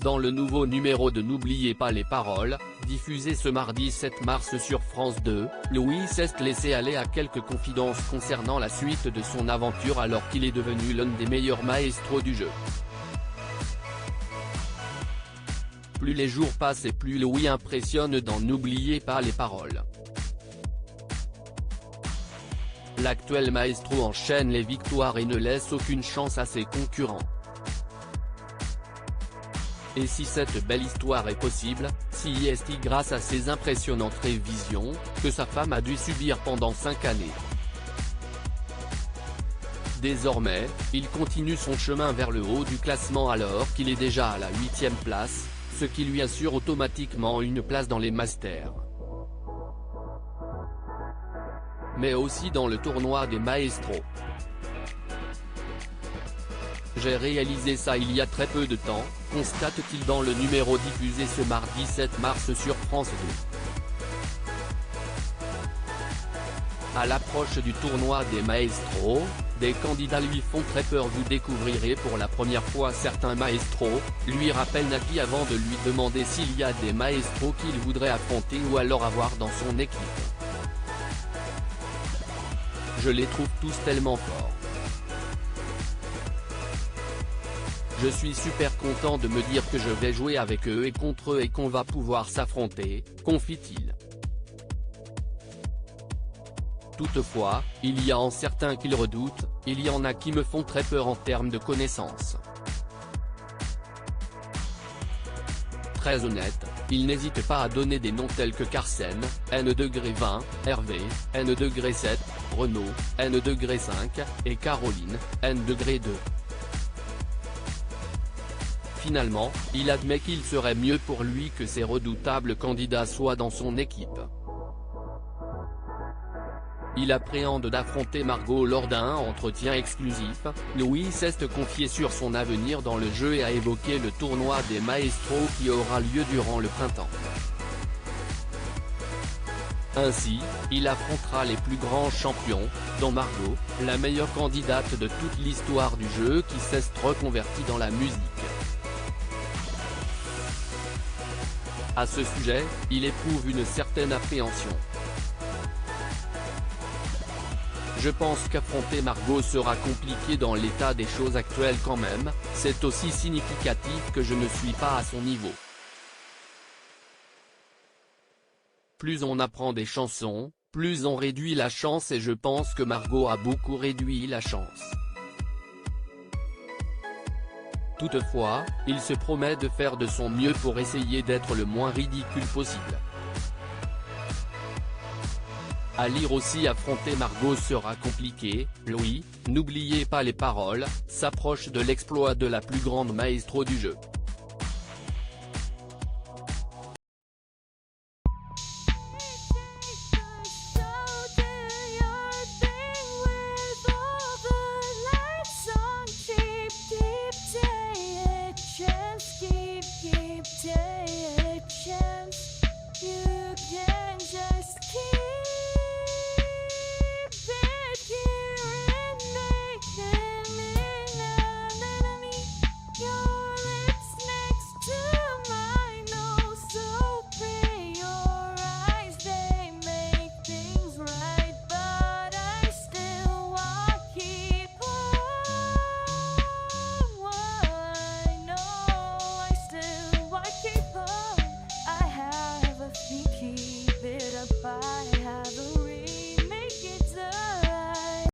Dans le nouveau numéro de N'oubliez pas les paroles, diffusé ce mardi 7 mars sur France 2, Louis s'est laissé aller à quelques confidences concernant la suite de son aventure alors qu'il est devenu l'un des meilleurs maestros du jeu. Plus les jours passent et plus Louis impressionne dans N'oubliez pas les paroles. L'actuel maestro enchaîne les victoires et ne laisse aucune chance à ses concurrents. Et si cette belle histoire est possible, si est grâce à ses impressionnantes révisions, que sa femme a dû subir pendant 5 années. Désormais, il continue son chemin vers le haut du classement alors qu'il est déjà à la 8e place, ce qui lui assure automatiquement une place dans les Masters. Mais aussi dans le tournoi des maestros. J'ai réalisé ça il y a très peu de temps, constate-t-il dans le numéro diffusé ce mardi 7 mars sur France 2. À l'approche du tournoi des maestros, des candidats lui font très peur. Vous découvrirez pour la première fois certains maestros, lui rappelle Naki avant de lui demander s'il y a des maestros qu'il voudrait affronter ou alors avoir dans son équipe. Je les trouve tous tellement forts. Je suis super content de me dire que je vais jouer avec eux et contre eux et qu'on va pouvoir s'affronter, confie-t-il. Toutefois, il y en a certains qu'il redoute, il y en a qui me font très peur en termes de connaissances. Très honnête, il n'hésite pas à donner des noms tels que Carsen, N-20, Hervé, N-7, Renaud, N-5, et Caroline, N-2. Finalement, il admet qu'il serait mieux pour lui que ces redoutables candidats soient dans son équipe. Il appréhende d'affronter Margot lors d'un entretien exclusif. Louis s'est confié sur son avenir dans le jeu et a évoqué le tournoi des maestros qui aura lieu durant le printemps. Ainsi, il affrontera les plus grands champions, dont Margot, la meilleure candidate de toute l'histoire du jeu qui s'est reconvertie dans la musique. À ce sujet, il éprouve une certaine appréhension. Je pense qu'affronter Margot sera compliqué dans l'état des choses actuelles quand même, c'est aussi significatif que je ne suis pas à son niveau. Plus on apprend des chansons, plus on réduit la chance et je pense que Margot a beaucoup réduit la chance. Toutefois, il se promet de faire de son mieux pour essayer d'être le moins ridicule possible. À lire aussi affronter Margot sera compliqué, Louis, n'oubliez pas les paroles, s'approche de l'exploit de la plus grande maestro du jeu. Keep it up.